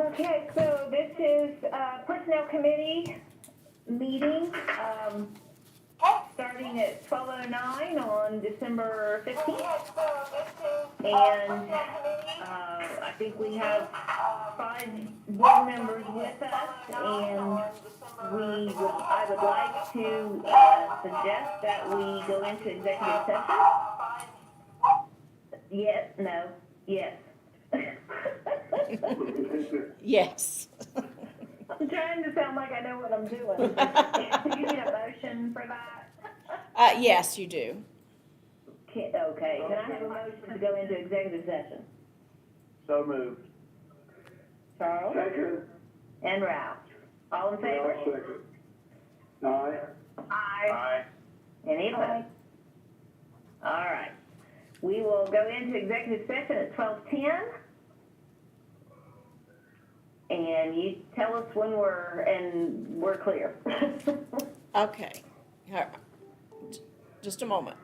Okay, so this is Personnel Committee meeting, starting at 12:09 on December 15th. And I think we have 5 board members with us, and I would like to suggest that we go into executive session. Yes, no, yes. Yes. I'm trying to sound like I know what I'm doing. Do you need a motion for that? Yes, you do. Okay, can I have a motion to go into executive session? So moved. Charles? Second. And Ralph. All in favor? Second. Aye. Aye. Any opposed? All right. We will go into executive session at 12:10. And you tell us when we're clear. Okay. All right. Just a moment.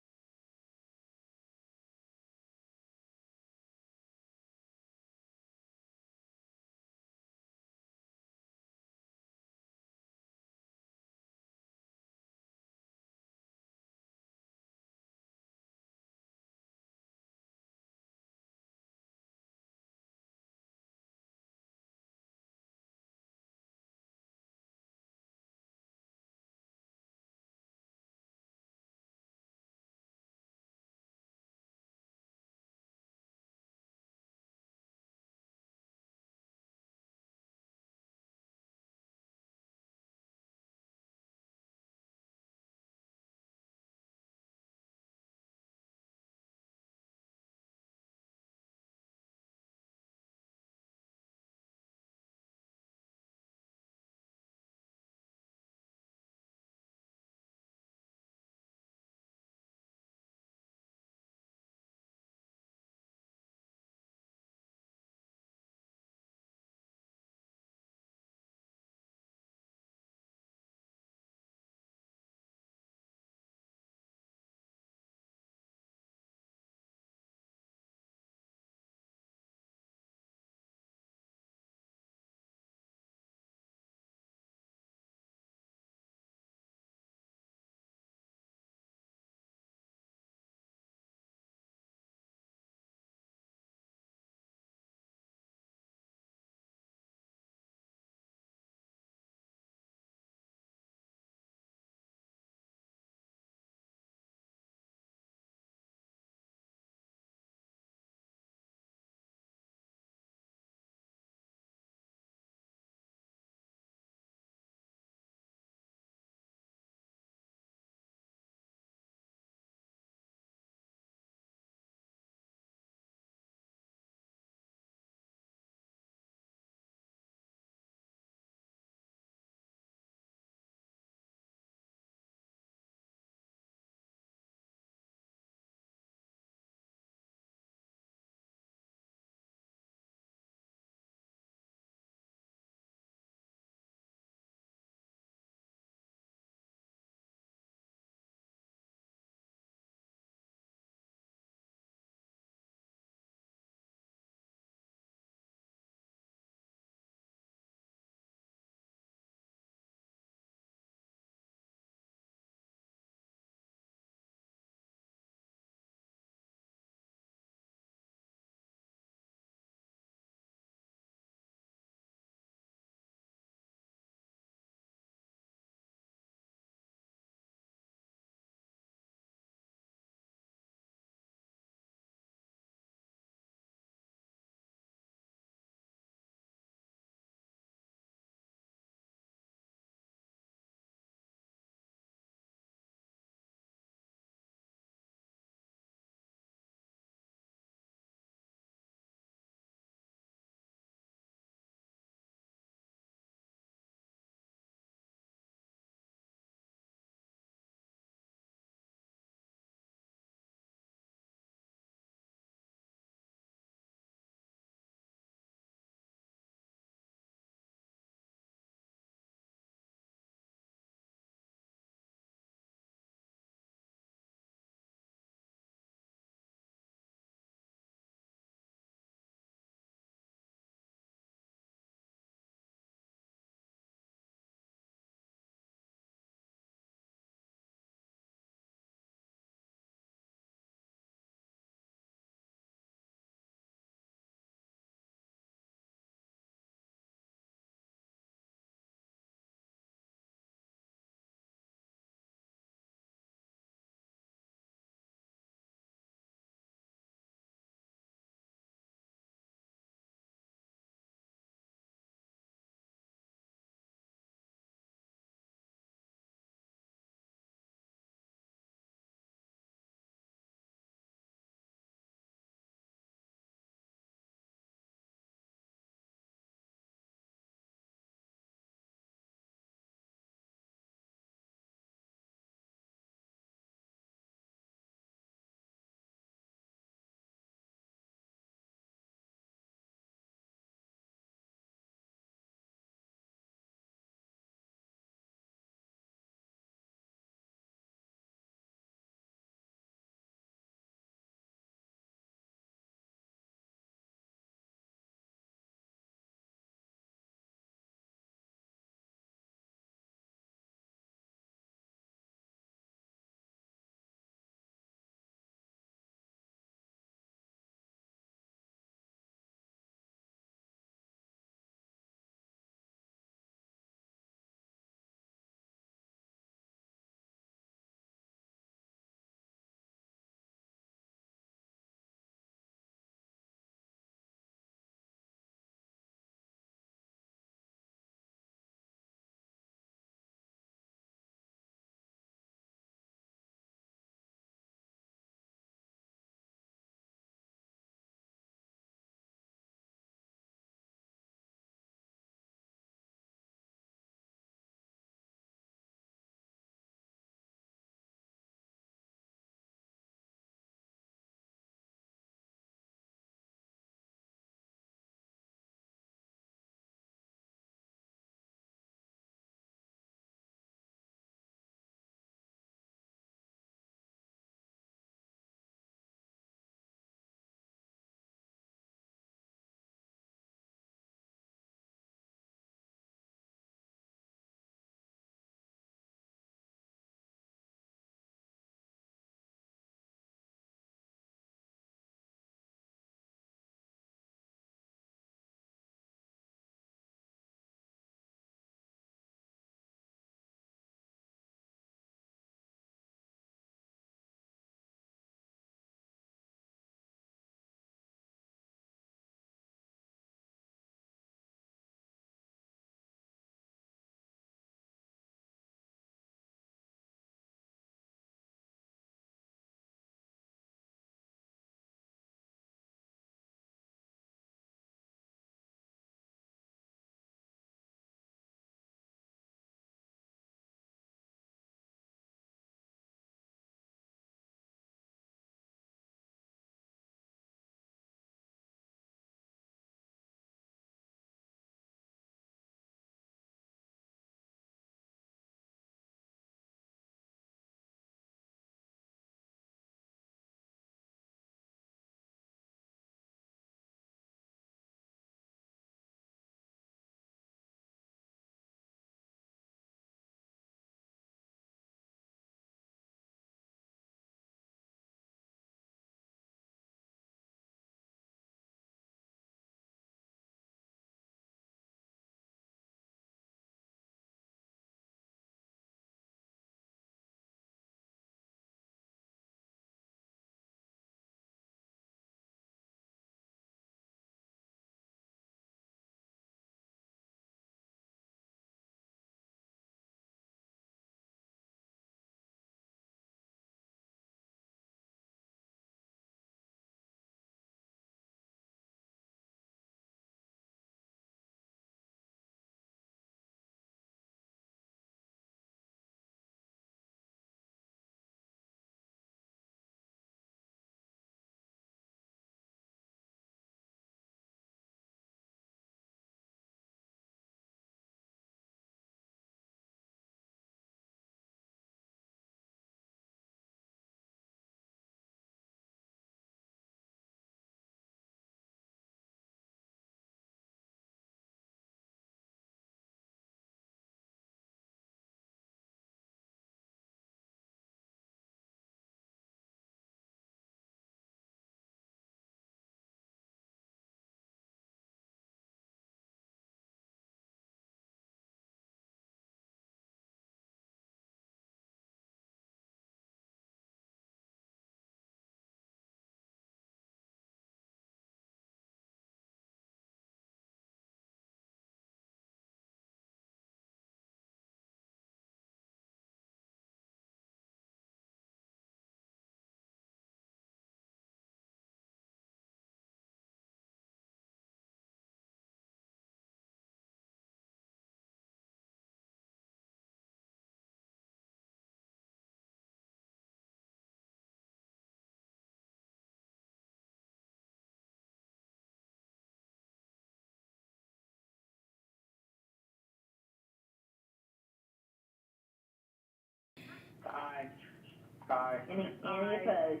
Aye. Any opposed?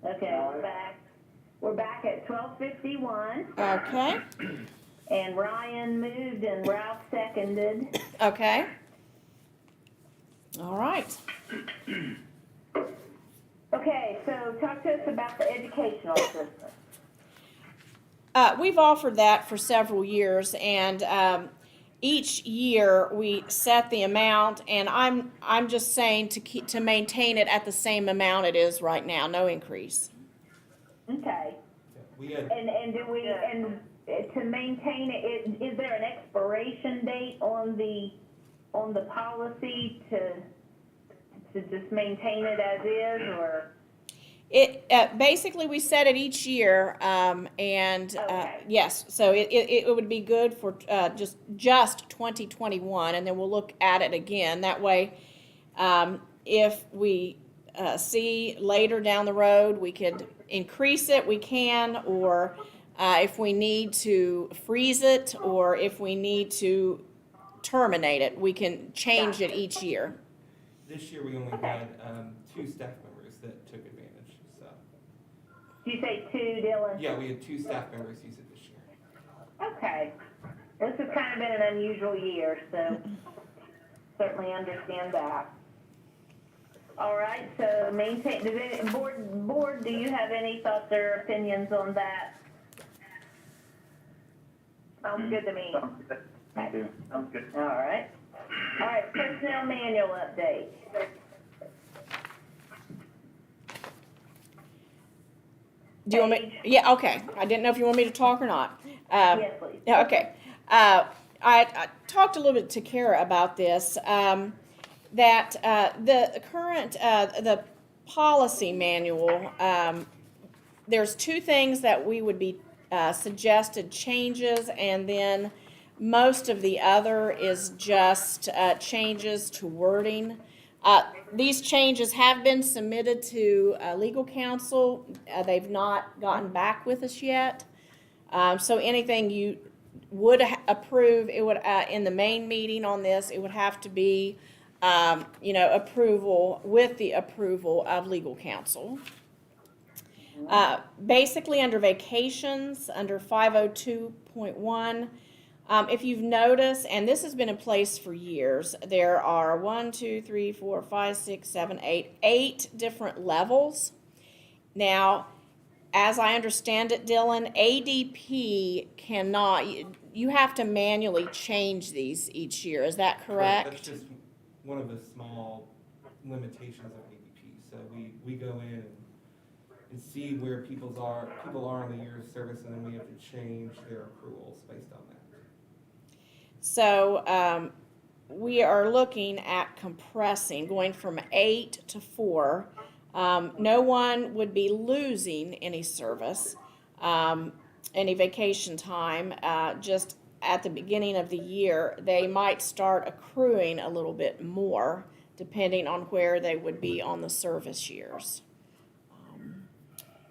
Okay, we're back at 12:51, Okay, and Ryan moved and Ralph seconded. okay. All right. Okay, so talk to us about the educational assistant. We've offered that for several years, and each year we set the amount, and I'm just saying to maintain it at the same amount it is right now, no increase. Okay, We had, and do we, and to maintain it, is there an expiration date on the policy to just maintain it as is, or? It basically we set it each year, and Okay. yes, so it would be good for just 2021, and then we'll look at it again. That way, if we see later down the road we could increase it, we can, or if we need to freeze it, or if we need to terminate it, we can change it each year. this year we only had 2 staff members that took advantage, so. Did you say 2, Dylan? Yeah, we had 2 staff members use it this year. Okay. This has kind of been an unusual year, so certainly understand that. All right, so maintain, board, do you have any thoughts or opinions on that? Sounds good to me. Sounds good. Me too. Sounds good. All right. All right, personnel manual update. Do you want me? Yeah, okay. I didn't know if you want me to talk or not. Yes, please. Yeah, okay. I talked a little bit to Kara about this, that the current, the policy manual, there's 2 things that we would be suggested changes, and then most of the other is just changes to wording. These changes have been submitted to legal counsel. They've not gotten back with us yet. So anything you would approve, it would in the main meeting on this, it would have to be, approval with the approval of legal counsel. Basically, under vacations, under 502.1, if you've noticed, and this has been in place for years, there are 8 different levels. Now, as I understand it, Dylan, ADP cannot, you have to manually change these each year, is that correct? That's just one of the small limitations of ADP. So we go in and see where people are on the year of service, and then we have to change their accruals based on that. So we are looking at compressing, going from 8 to 4. No one would be losing any service, any vacation time. Just at the beginning of the year, they might start accruing a little bit more, depending on where they would be on the service years.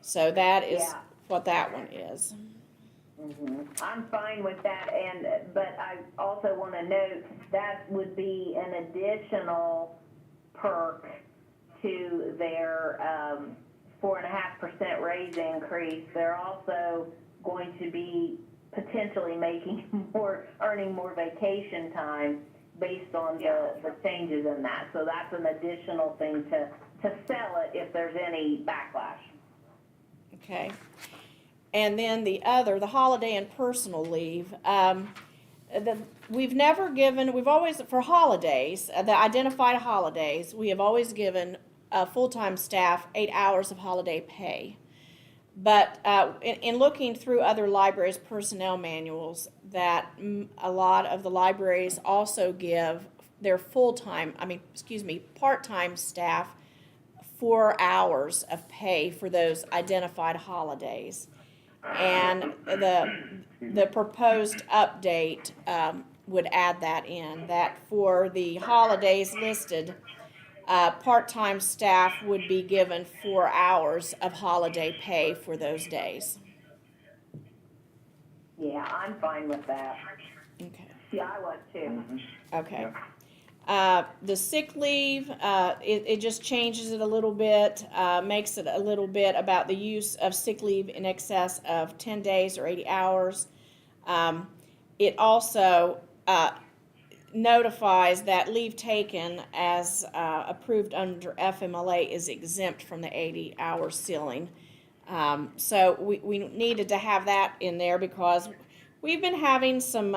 So that is what that one is. I'm fine with that, but I also want to note that would be an additional perk to their 4.5% raise increase. They're also going to be potentially earning more vacation time based on the changes in that. So that's an additional thing to sell it if there's any backlash. Okay. And then the holiday and personal leave. We've always, for holidays, the identified holidays, we have always given full-time staff 8 hours of holiday pay. But in looking through other libraries' personnel manuals, that a lot of the libraries also give their part-time staff 4 hours of pay for those identified holidays. And the proposed update would add that in, that for the holidays listed, part-time staff would be given 4 hours of holiday pay for those days. Yeah, I'm fine with that. Okay. Yeah, I was too. Okay. The sick leave, it just changes it a little bit, makes it a little bit about the use of sick leave in excess of 10 days or 80 hours. It also notifies that leave taken as approved under FMLA is exempt from the 80-hour ceiling. So we needed to have that in there because we've been having some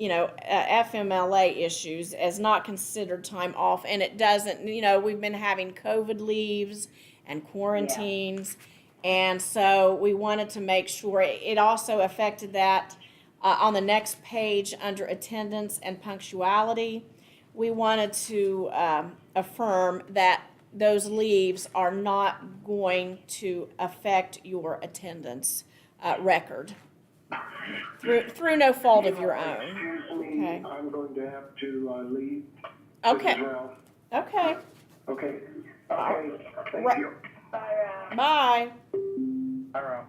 FMLA issues as not considered time off, and it doesn't, we've been having COVID leaves and quarantines, and so we wanted to make sure. It also affected that on the next page under attendance and punctuality. We wanted to affirm that those leaves are not going to affect your attendance record. Through no fault of your own. Excuse me, Okay. I'm going to have to leave. Okay. This is Ralph. Okay. Okay. Okay. Thank Right. you. Bye. Hi, Ralph.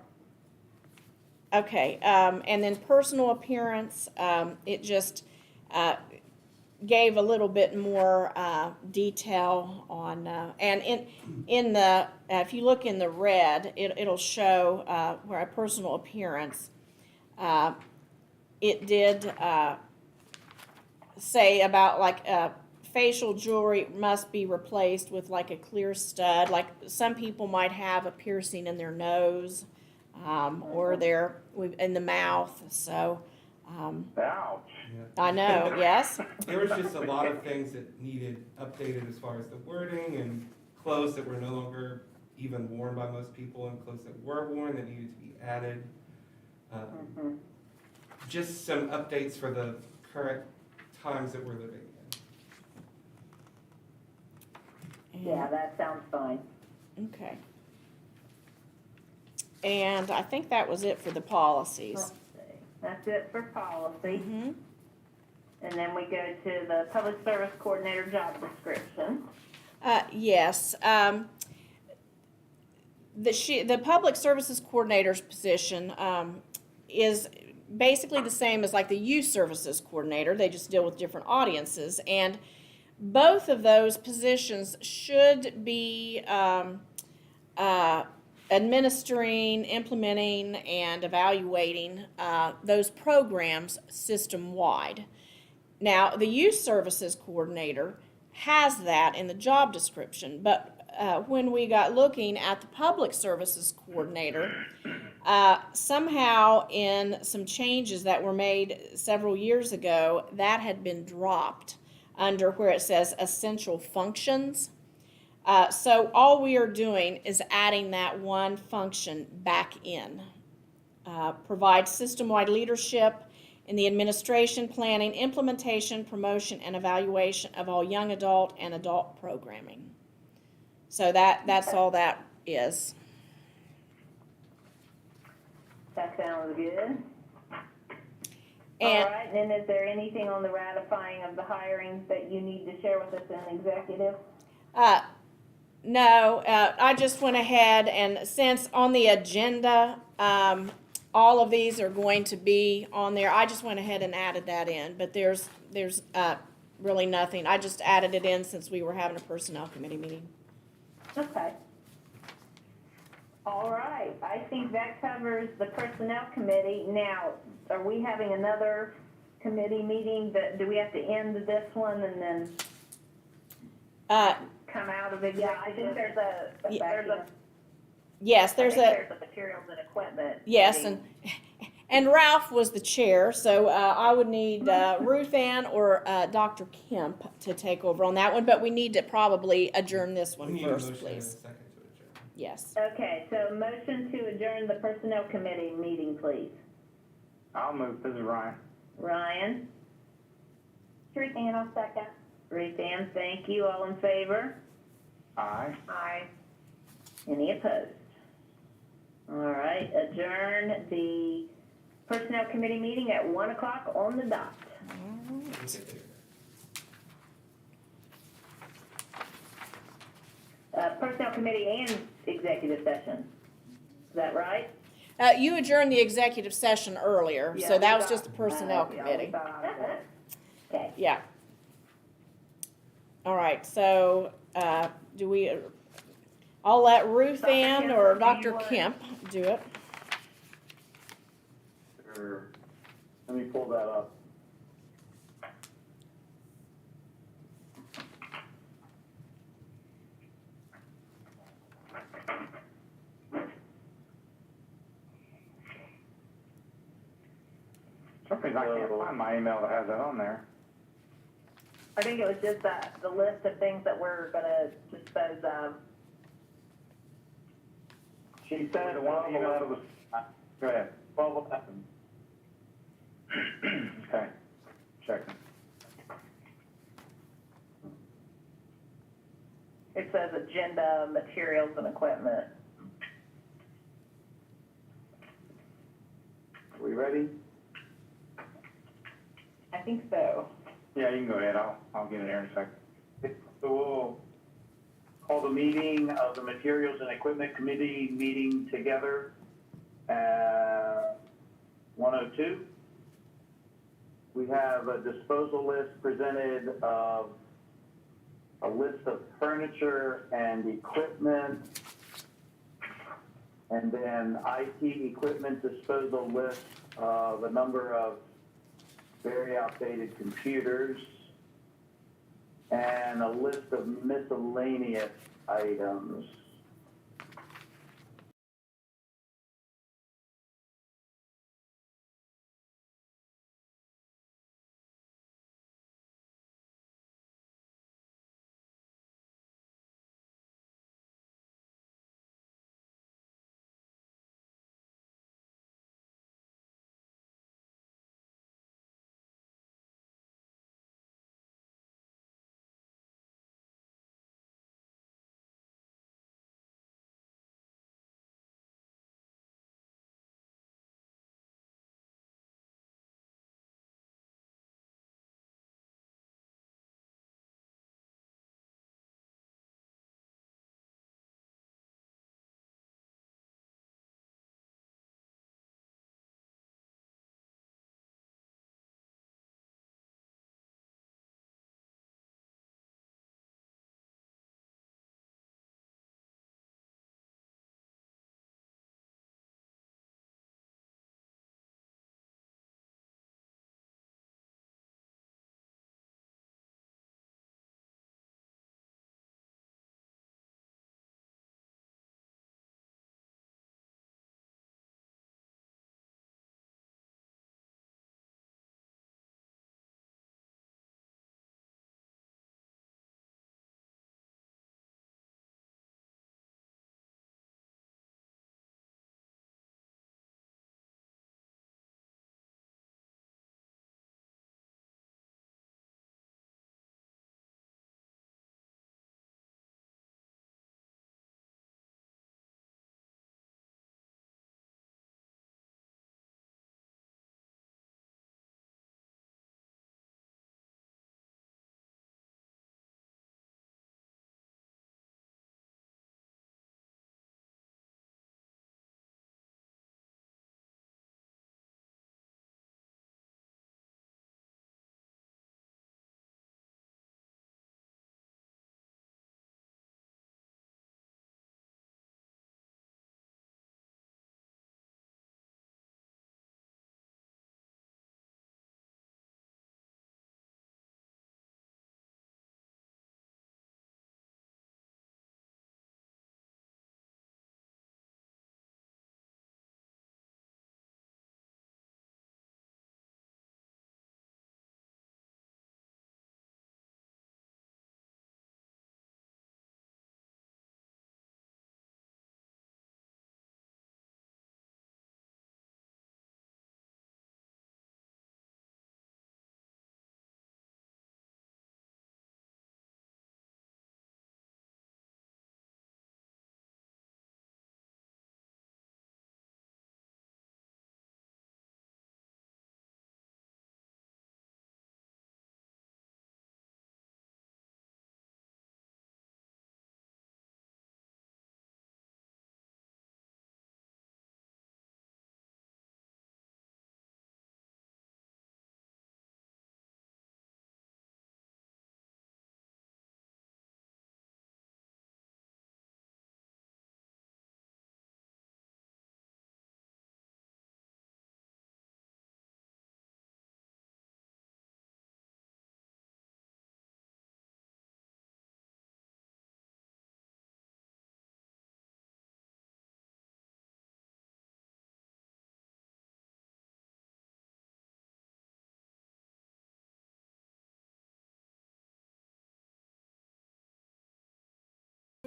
Okay. And then personal appearance. It just gave a little bit more detail on, and in the if you look in the red, it'll show where a personal appearance. It did say about like facial jewelry must be replaced with like a clear stud. Like some people might have a piercing in their nose or in the mouth. So Ouch. Yeah. I know. Yes. There was just a lot of things that needed updated as far as the wording and clothes that were no longer even worn by most people and clothes that were worn that needed to be added. Just some updates for the current times that we're living in. Yeah, that sounds fine. Okay. And I think that was it for the policies. Let's see. That's it for policy. Mm-hmm. And then we go to the public service coordinator job description. Yes. The public services coordinator's position is basically the same as like the youth services coordinator. They just deal with different audiences. And both of those positions should be administering, implementing, and evaluating those programs system-wide. Now, the youth services coordinator has that in the job description, but when we got looking at the public services coordinator, somehow in some changes that were made several years ago, that had been dropped under where it says essential functions. So all we are doing is adding that one function back in. Provide system-wide leadership in the administration, planning, implementation, promotion, and evaluation of all young adult and adult programming. So that's all that is. That sounds good. And All right, and then is there anything on the ratifying of the hirings that you need to share with us in executive? no, I just went ahead and since on the agenda, all of these are going to be on there, I just went ahead and added that in, but there's really nothing. I just added it in since we were having a personnel committee meeting. Okay. All right, I think that covers the personnel committee. Now, are we having another committee meeting do we have to end this one and then come out of executive? Yeah, I think there's a Yes, there's there's a materials and equipment. yes, meeting. and Ralph was the chair, so I would need Ruth Ann or Dr. Kemp to take over on that one, but we need to probably adjourn this We one need a first, motion and a please. second to adjourn. Yes. Okay, so motion to adjourn the personnel committee meeting, please. I'll move. This is Ryan. Ryan? Ruth Ann, I'll second. Ruth Ann, thank you. All in favor? Aye. Aye. Any opposed? All right, adjourn the personnel committee meeting at 1 o'clock on the dot. We'll get there. Personnel committee and executive session. Is that right? You adjourned the executive session earlier, so that was just the personnel Yeah, we committee. thought on that. Okay. Yeah. All right, so, I'll let Ruth Dr. Ann Kemp, or do Dr. you want- Kemp do it. Sure. Let me pull that up. For some reason I can't find my email that has that on there. I think it was just the list of things that we're gonna dispose of. She sent The it one email that was, go ahead. 12:11. Okay, checking. It says agenda, materials, and equipment. Are we ready? I think so. Yeah, you can go ahead, I'll get it here in a second. So we'll call the meeting of the Materials and Equipment Committee meeting together at 1:02. We have a disposal list presented of a list of furniture and equipment, and then IT equipment disposal list of a number of very outdated computers, and a list of miscellaneous items.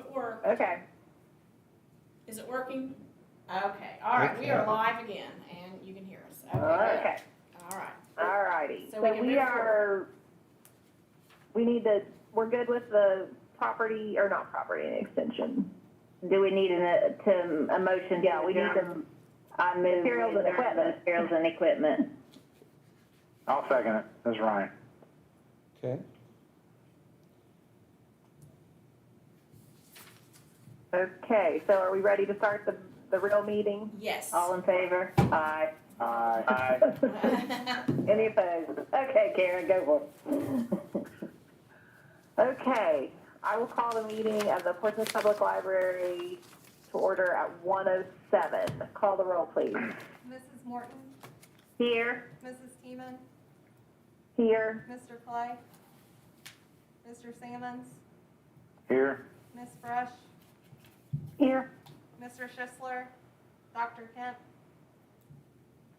It worked. Okay. Is it working? Okay, all right, we are Okay. live again, and you can hear us. Okay, Okay. good. All right. All righty. So we can move forward. We're good with the property, or not property and extension. Do we need a motion? Yeah, we need to. I move. Materials and equipment. Materials and equipment. I'll second it. This is Ryan. Okay. Okay, so are we ready to start the real meeting? Yes. All in favor? Aye. Aye. Any opposed? Okay, Karen, go for it. Okay, I will call the meeting of the Portsmouth Public Library to order at 1:07. Call the roll, please. Mrs. Morton, Here. Mrs. Teeman, Here. Mr. Clay, Mr. Sammons, Here? Ms. Brush, Here. Mr. Schisler, Dr. Kemp.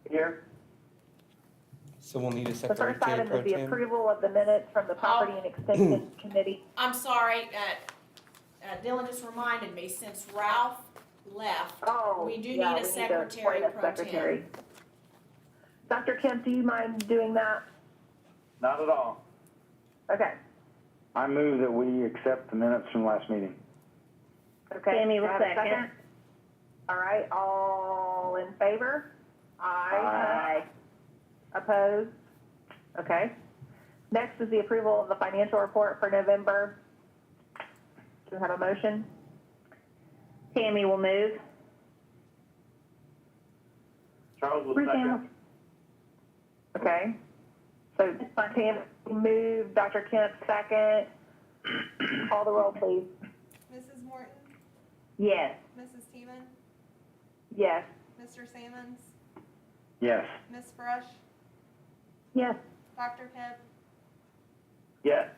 Here? So we'll need a The first secretary item pro is the tem. approval of the minutes from the Property and Extension Committee. I'm sorry, Dylan just reminded me, since Ralph left, Oh, we do yeah, need a we secretary appoint a pro tem. secretary. Dr. Kemp, do you mind doing that? Not at all. Okay. I move that we accept the minutes from last meeting. Okay. Tammy will Do I have a second. All right, all in favor? Aye. Opposed? Okay. Next is the approval of the financial report for November. Do you have a motion? Tammy will move. Charles will Bruce second. Hamilton. Okay. So Tam moved, Dr. Kemp second. Call the roll, please. Mrs. Morton, Yes. Mrs. Teeman, Yes. Mr. Sammons, Yes. Ms. Brush, Yes. Dr. Kemp. Yes.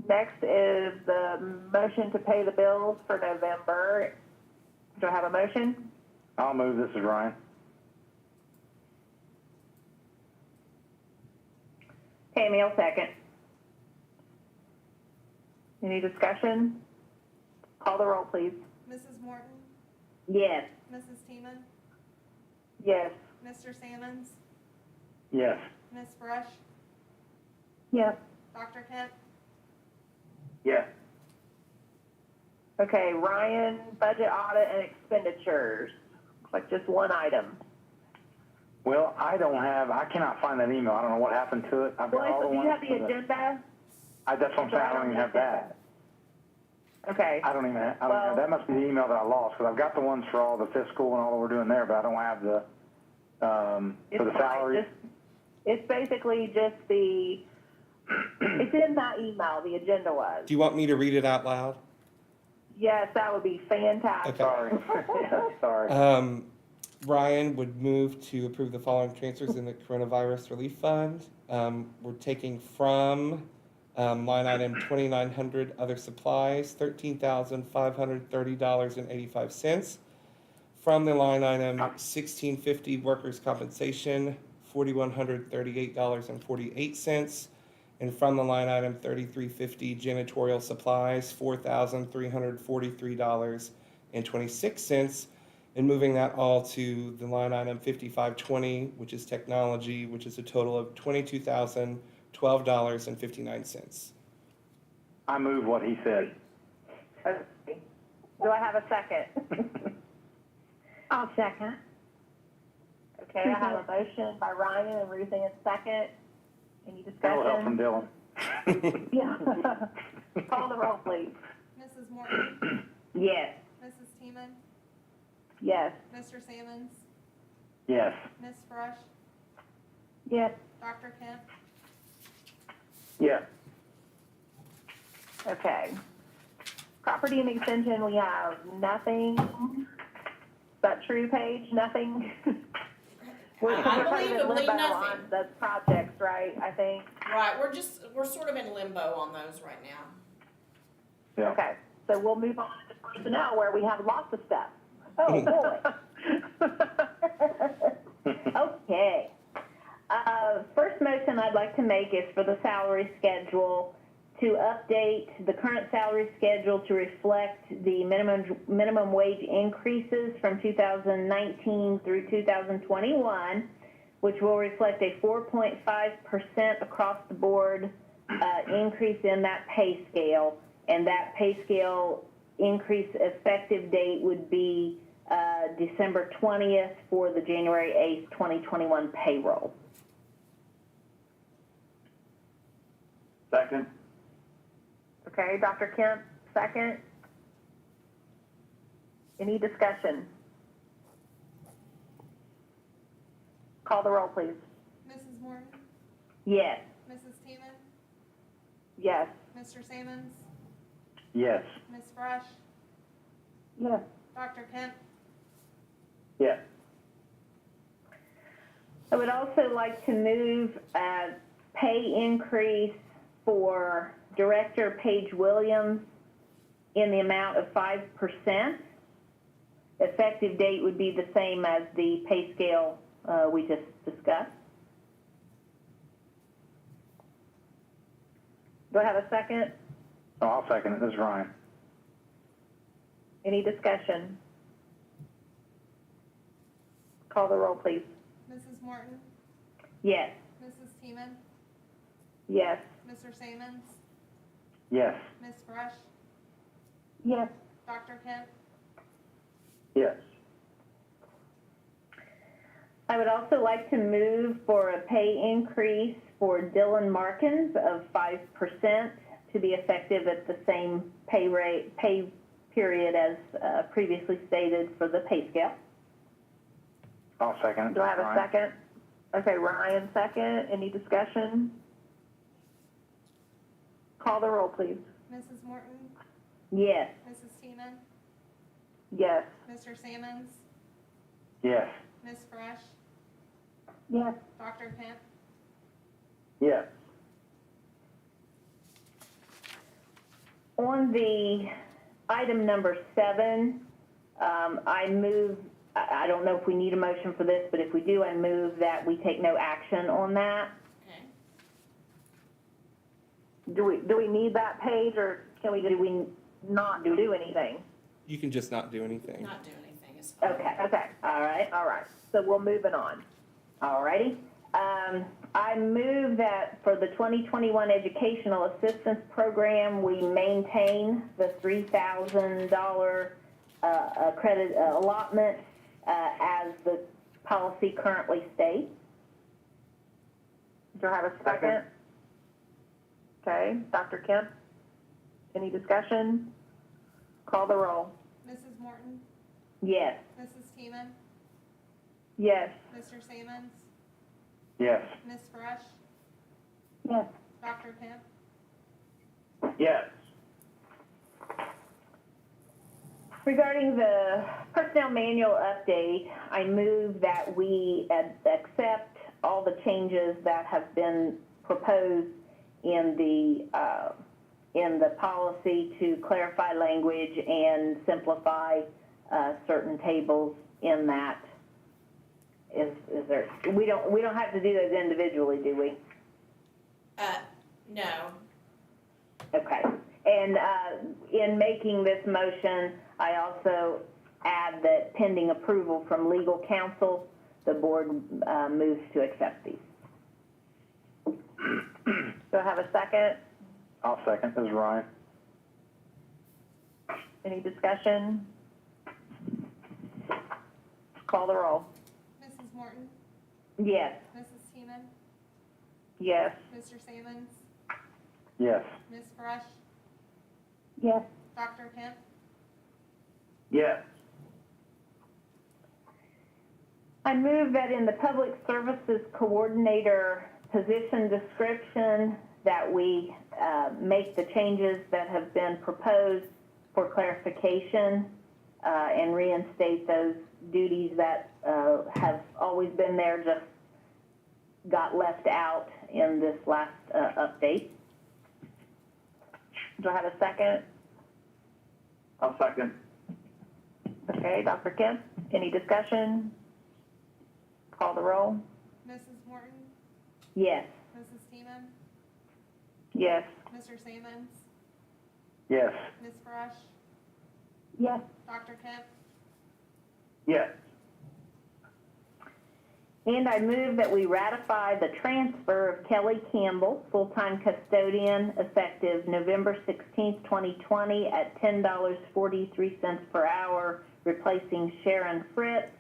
Next is the motion to pay the bills for November. Do I have a motion? I'll move. This is Ryan. Tammy will second. Any discussion? Call the roll, please. Mrs. Morton, Yes. Mrs. Teeman, Yes. Mr. Sammons, Yes. Ms. Brush, Yes. Dr. Kemp. Yes. Okay, Ryan, budget audit and expenditures. Looks like just one item. Well, I cannot find that email. I don't know what happened to it. I've got all the Well, do ones. you have the for agenda? That's what I'm saying. I don't even have that. Okay. I don't even have, Well- that must be the email that I lost, because I've got the ones for all the fiscal and all that we're doing there, but I don't have the, for the It's fine. salary. It's basically just it's in that email, the agenda was. Do you want me to read it out loud? Yes, that would be fantastic. Okay. Sorry. Sorry. Ryan would move to approve the following transfers in the Coronavirus Relief Fund. We're taking from line item 2,900 other supplies, $13,530.85. From the line item 1650 workers' compensation, $4,138.48. And from the line item 3350 janitorial supplies, $4,343.26. And moving that all to the line item 5520, which is technology, which is a total of $22,012.59. I move what he said. Okay. Do I have a second? I'll second. Okay, I have a motion by Ryan and Ruth Ann second. Any That'll help from discussion? Dylan. Yeah. Call the roll, please. Mrs. Morton, Yes. Mrs. Teeman, Yes. Mr. Sammons, Yes. Ms. Brush, Yes. Dr. Kemp. Yes. Okay. Property and extension, we have nothing. Is that true, Paige? Nothing? We're I kind believe of it, in believe limbo nothing. on the projects, right, I think? Right, we're sort of in limbo on those right now. Yeah. Okay, so we'll move on to personnel where we have lots of stuff. Oh, boy. Okay. First motion I'd like to make is for the salary schedule to update the current salary schedule to reflect the minimum wage increases from 2019 through 2021, which will reflect a 4.5% across the board increase in that pay scale. And that pay scale increase effective date would be December 20th for the January 8th, 2021 payroll. Second. Okay, Dr. Kemp, second. Any discussion? Call the roll, please. Mrs. Morton? Yes. Mrs. Teeman? Yes. Mr. Sammons? Yes. Ms. Brush? Yes. Dr. Kemp? Yes. I would also like to move pay increase for Director Paige Williams in the amount of 5%. Effective date would be the same as the pay scale we just discussed. Do I have a second? Oh, I'll second it. This is Ryan. Any discussion? Call the roll, please. Mrs. Morton? Yes. Mrs. Teeman? Yes. Mr. Sammons? Yes. Ms. Brush? Yes. Dr. Kemp? Yes. I would also like to move for a pay increase for Dylan Markins of 5% to be effective at the same pay period as previously stated for the pay scale. I'll second it. Do I have a Ryan. second? Okay, Ryan, second. Any discussion? Call the roll, please. Mrs. Morton? Yes. Mrs. Teeman? Yes. Mr. Sammons? Yes. Ms. Brush? Yes. Dr. Kemp? Yes. On the item number 7, I move, I don't know if we need a motion for this, but if we do, I move that we take no action on that. Okay. Do we need that page, or can we Do we, not do anything? You can just not do anything. Not do anything is fine. okay, Okay, all right. all right. So we'll move it on. Alrighty. I move that for the 2021 Educational Assistance Program, we maintain the $3,000 credit allotment as the policy currently states. Do I have a second? Okay, Dr. Kemp, any discussion? Call the roll. Mrs. Morton? Yes. Mrs. Teeman? Yes. Mr. Sammons? Yes. Ms. Brush? Yes. Dr. Kemp? Yes. Regarding the personnel manual update, I move that we accept all the changes that have been proposed in the policy to clarify language and simplify certain tables in that. Is there? We don't have to do those individually, do we? No. Okay. And in making this motion, I also add that pending approval from legal counsel, the board moves to accept these. Do I have a second? I'll second. This is Ryan. Any discussion? Call the roll. Mrs. Morton? Yes. Mrs. Teeman? Yes. Mr. Sammons? Yes. Ms. Brush? Yes. Dr. Kemp? Yes. I move that in the Public Services Coordinator position description that we make the changes that have been proposed for clarification and reinstate those duties that have always been there, just got left out in this last update. Do I have a second? I'll second. Okay, Dr. Kemp, any discussion? Call the roll. Mrs. Morton? Yes. Mrs. Teeman? Yes. Mr. Mr. Simmons, Yes. Ms. Brush, Yes. Dr. Kemp, Yes. And I move that we ratify the transfer of Kelly Campbell, full-time custodian, effective November 16th, 2020, at $10.43 per hour, replacing Sharon Fritz,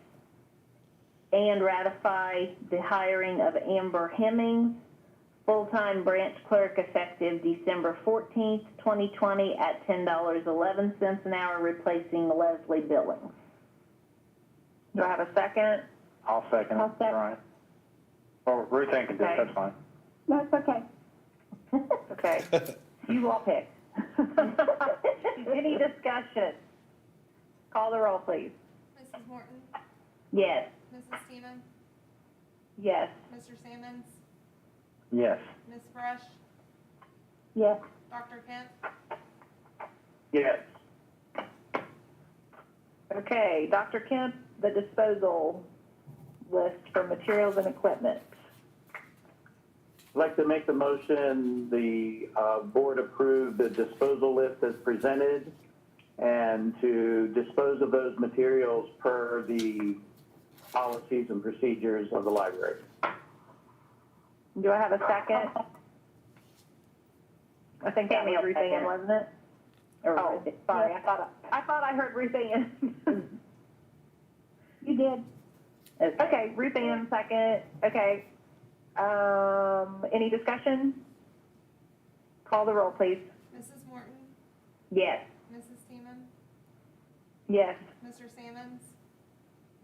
and ratify the hiring of Amber Hemmings, full-time branch clerk, effective December 14th, 2020, at $10.11 an hour, replacing Leslie Billings. Do I have a second? I'll second it. I'll second. Brian. Or Ruth Ann can do it, Okay. that's fine. That's okay. Okay, you all pick. Any discussion? Call the roll, please. Mrs. Morton, Yes. Mrs. Seaman, Yes. Mr. Simmons, Yes. Ms. Brush, Yes. Dr. Kemp, Yes. Okay, Dr. Kemp, the disposal list for materials and equipment. I'd like to make the motion, the board approve the disposal list as presented and to dispose of those materials per the policies and procedures of the library. Do I have a second? I think that was Ruth Ann, wasn't it? Oh, sorry, I thought I heard Ruth Ann. You did. Okay, Ruth Ann, second. Okay. Any discussion? Call the roll, please. Mrs. Morton, Yes. Mrs. Seaman, Yes. Mr. Simmons,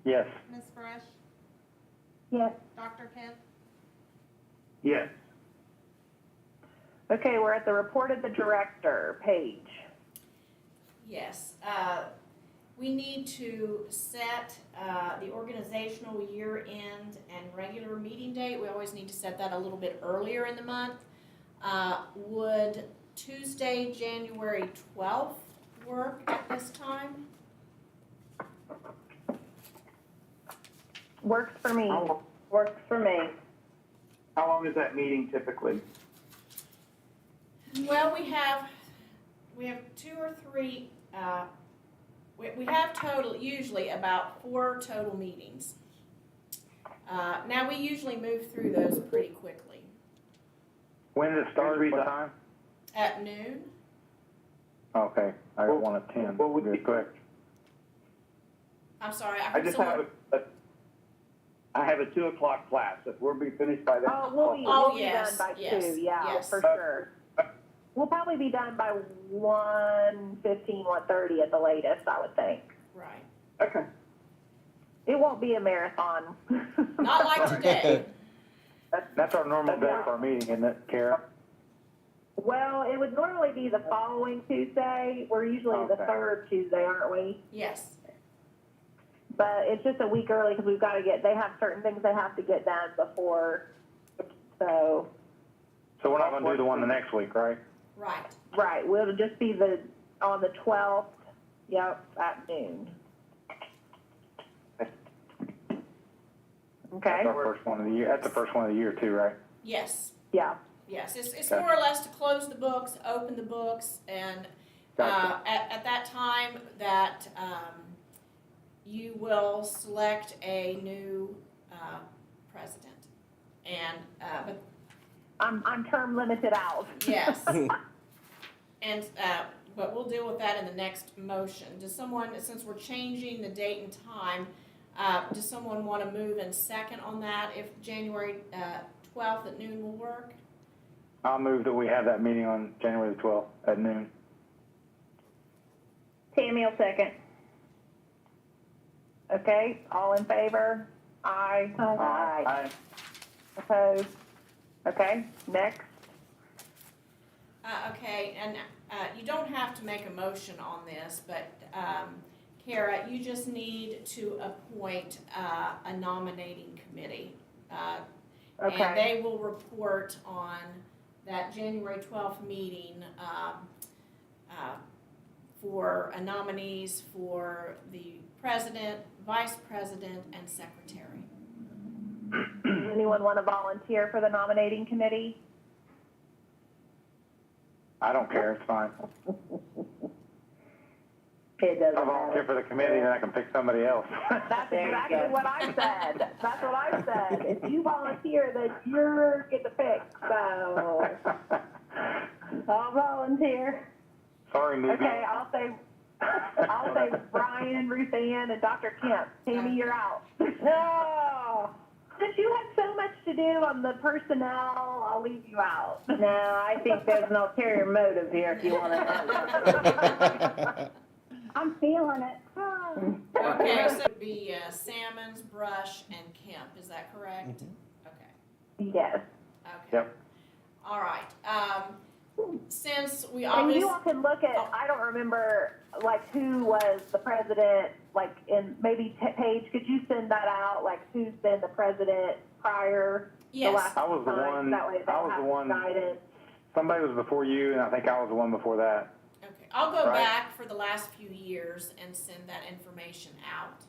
Yes. Ms. Brush, Yes. Dr. Kemp, Yes. Okay, we're at the report of the director page. Yes, we need to set the organizational year-end and regular meeting date. We always need to set that a little bit earlier in the month. Would Tuesday, January 12th work at this time? Works for me. Works for me. How long is that meeting typically? Well, we have 2 or 3, we have total, usually about 4 total meetings. Now, we usually move through those pretty quickly. When did it start? What time? At noon? Okay, I got one at 10. What would Good, be- quick. I'm sorry, I I heard just someone. have a 2 o'clock class. If we'll be finished by then. Oh, we'll be yes, done by yes, 2, yeah, yes. for sure. We'll probably be done by 1:15, 1:30 at the latest, I would think. Right. Okay. It won't be a marathon. Not like today. That's our normal day for our meeting, isn't it, Kara? Well, it would normally be the following Tuesday. We're usually the Okay. third Tuesday, aren't we? Yes. But it's just a week early because we've got to they have certain things they have to get done before, so, So we're not gonna do the one the next week, right? Right. right, we'll just be on the 12th, yep, at noon. Okay, That's our first one of the year. That's the first one of the year too, right? Yes. yeah, Yes. It's Okay. more or less to close the books, open the books, and Gotcha. at that time that you will select a new president. And but I'm term limited out. yes. And but we'll deal with that in the next motion. Does someone, since we're changing the date and time, does someone want to move in second on that? If January 12th at noon will work? I'll move that we have that meeting on January the 12th at noon. Tammy will second. Okay, all in favor? Aye. Aye. Opposed? Okay, next. Okay, and you don't have to make a motion on this, but Kara, you just need to appoint a nominating committee. And Okay, they will report on that January 12th meeting for nominees for the president, vice president, and secretary. does anyone want to volunteer for the nominating committee? I don't care, it's fine. It doesn't I'll volunteer for the committee, then I can pick somebody else. That's exactly what I said. That's what I said. If you volunteer, then you're get to pick, so I'll volunteer. Sorry, newbie. Okay, I'll say Brian, Ruth Ann, and Dr. Kemp. Tammy, you're out. No. Since you have so much to do on the personnel, I'll leave you out. No, I think there's an ulterior motive here if you want to know. I'm feeling it. Okay, so it'd be Salmons, Brush, and Kemp, is that correct? Okay, Yes. okay. Yep. All right, since we And obviously. you all can look at, I don't remember, like, who was the president, like, in, maybe Paige, could you send that out, like, who's been the president prior? The Yes. last I was the time? one- That way I they'll was the have one- guidance. Somebody was before you, and I think I was the one before that. Okay, I'll go Right. back for the last few years and send that information out.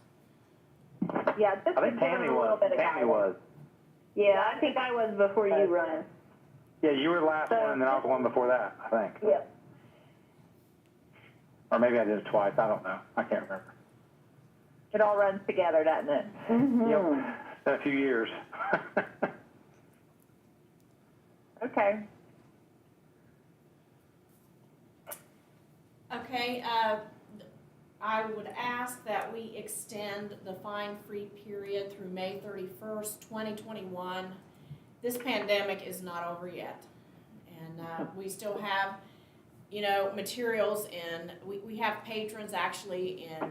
Yeah, just I to think give them Tammy a little was. bit of Tammy guidance. was. Yeah, I think I was before you, Ryan. Yeah, you were the last So- one, and then I was the one before that, I think. Yep. Or maybe I did it twice, I don't know. I can't remember. It all runs together, doesn't it? Yep, it's been a few years. Okay. Okay, I would ask that we extend the fine-free period through May 31st, 2021. This pandemic is not over yet. And we still have, materials in, we have patrons actually in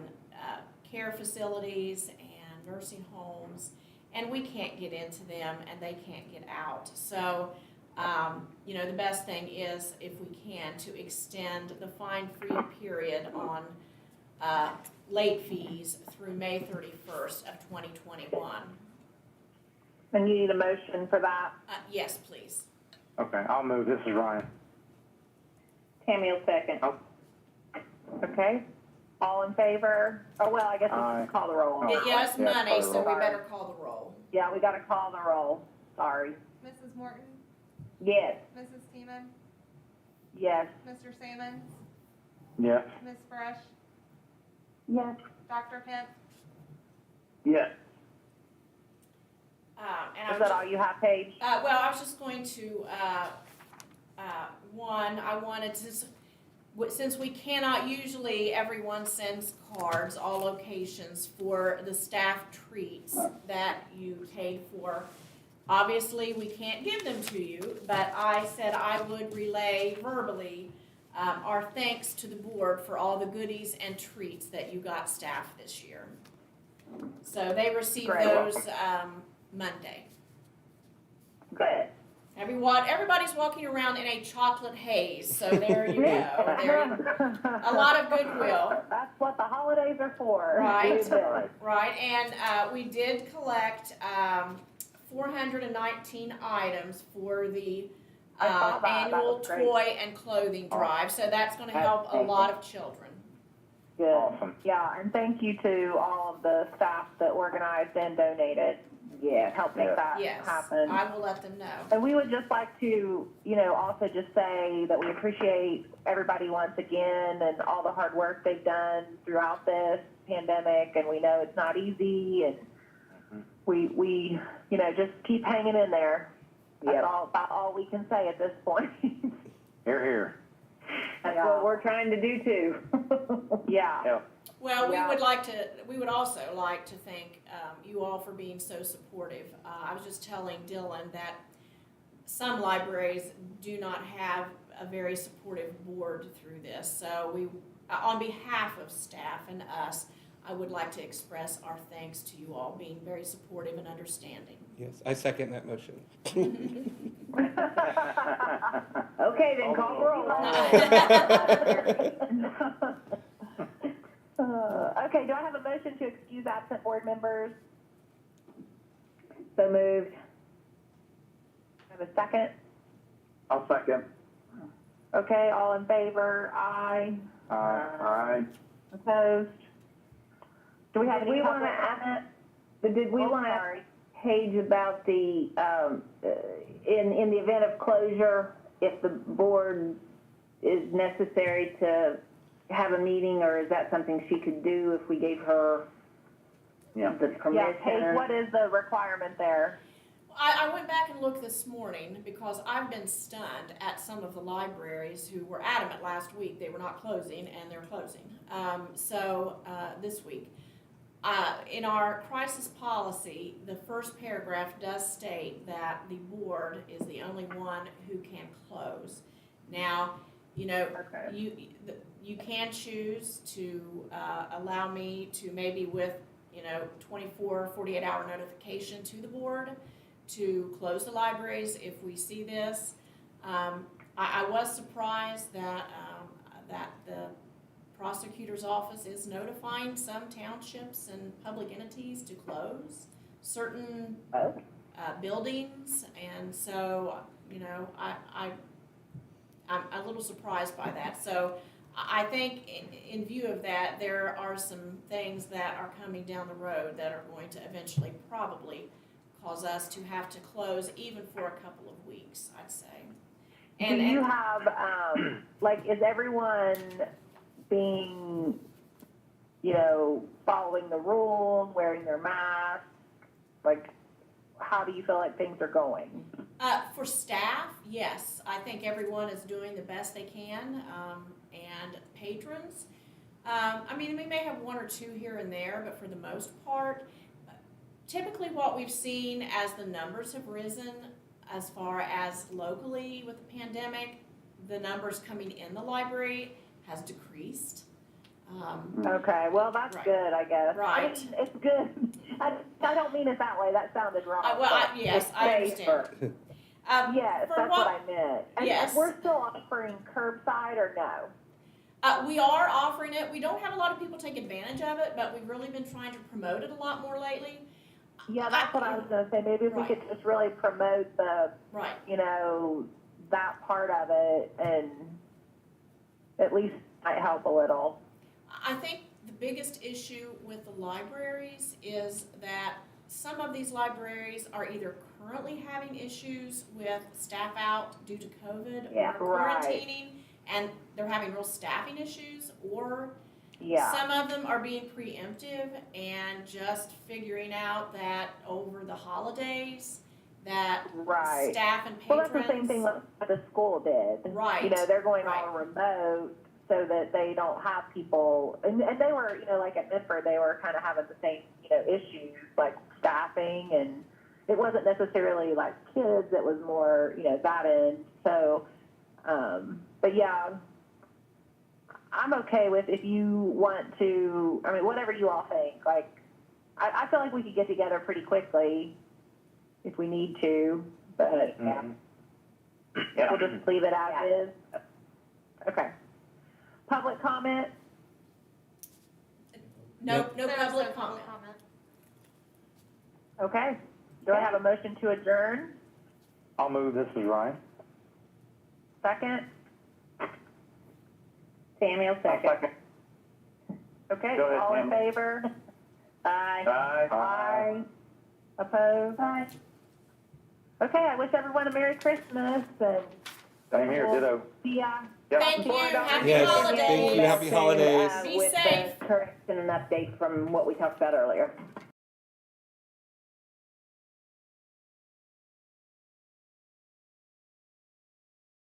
care facilities and nursing homes, and we can't get into them and they can't get out. So, the best thing is, if we can, to extend the fine-free period on late fees through May 31st of 2021. And you need a motion for that? Yes, please. Okay, I'll move. This is Ryan. Tammy will second. Okay. All in favor? Oh, well, I guess we Aye. should call the roll on that. Yeah, it's Yeah, money, call the so we roll. better call the roll. Yeah, we gotta call the roll. Sorry. Mrs. Morton, Yes. Mrs. Seaman, Yes. Mr. Salmons, Yes. Ms. Brush, Yes. Dr. Kemp, Yes. And I Is was that all you have, Paige? well, I was just going to, I wanted to, since we cannot usually, everyone sends cards, all locations, for the staff treats that you paid for. Obviously, we can't give them to you, but I said I would relay verbally our thanks to the board for all the goodies and treats that you got staff this year. So they received Great. those Monday. Good. Everybody's walking around in a chocolate haze, so there you go. A lot of goodwill. That's what the holidays are for. Right. Do good. Right, and we did collect 419 items for the I saw that. That annual was great. toy and clothing drive, so that's gonna help a lot of children. Good. Awesome. Yeah, and thank you to all of the staff that organized and donated. Yeah, help make that Yes, happen. I will let them know. And we would just like to, also just say that we appreciate everybody once again and all the hard work they've done throughout this pandemic. And we know it's not easy, and we just keep hanging in there. That's about all we can say at this point. Here, here. That's what we're trying to do too. Yeah. Yeah. Well, Yeah. we would also like to thank you all for being so supportive. I was just telling Dylan that some libraries do not have a very supportive board through this. So we, on behalf of staff and us, I would like to express our thanks to you all being very supportive and understanding. Yes, I second that motion. Okay, then call the roll. Okay, do I have a motion to excuse absent board members? So moved. Have a second? I'll second. Okay, all in favor? Aye. Aye. Opposed? Do we have Did any we want to public comment? ask, did we Oh, want to sorry. ask Paige about in the event of closure, if the board is necessary to have a meeting, or is that something she could do if we gave her the Yeah, permission? Kate, what is the requirement there? I went back and looked this morning because I've been stunned at some of the libraries who were adamant last week they were not closing, and they're closing. This week. In our crisis policy, the first paragraph does state that the board is the only one who can close. Now, you know, Okay. you can choose to allow me to, maybe with, 24, 48-hour notification to the board, to close the libraries if we see this. I was surprised that the prosecutor's office is notifying some townships and public entities to close certain buildings, and so, I'm a little surprised by that. So I think in view of that, there are some things that are coming down the road that are going to eventually probably cause us to have to close even for a couple of weeks, I'd say. Do you have, is everyone being, following the rules, wearing their masks? Like, how do you feel like things are going? For staff, yes, I think everyone is doing the best they can, and patrons. We may have one or two here and there, but for the most part, typically what we've seen as the numbers have risen, as far as locally with the pandemic, the numbers coming in the library has decreased. Okay, well, that's Right. good, I guess. Right. It's good. I don't mean it that way, that sounded wrong. Yes, It's I understand. safer. Um, Yes, for that's what I meant. And Yes. we're still offering curbside or no? We are offering it. We don't have a lot of people take advantage of it, but we've really been trying to promote it a lot more lately. Yeah, that's what I was gonna say. Maybe if we could just really promote the, Right. that part of it, and at least might help a little. I think the biggest issue with the libraries is that some of these libraries are either currently having issues with staff out due to COVID Yeah, or right. quarantining, and they're having real staffing issues, or Yeah. some of them are being preemptive and just figuring out that over the holidays that Right. staff and Well, patrons. that's the same thing that the school did. Right. They're going Right. all remote so that they don't have people, and they were, like at Medford, they were kind of having the same, issues, like staffing, and it wasn't necessarily like kids, it was more, that end. So, but yeah, I'm okay with, if you want to, whatever you all think. Like, I feel like we could get together pretty quickly if we need to, but Yeah. we'll just leave it as is. Okay. Public comment? No There's public no comment. Okay. Do I have a motion to adjourn? I'll move. This is Ryan. Second? Samuel, second. Okay, Go ahead, all in Tammy. favor? Aye. Aye. Opposed? Aye. Okay, I wish everyone a Merry Christmas, and Same here, ditto. see ya. Yep. Thank you. Happy Yes, holidays. thank you. Happy holidays. Be With safe. the correction and update from what we talked about earlier.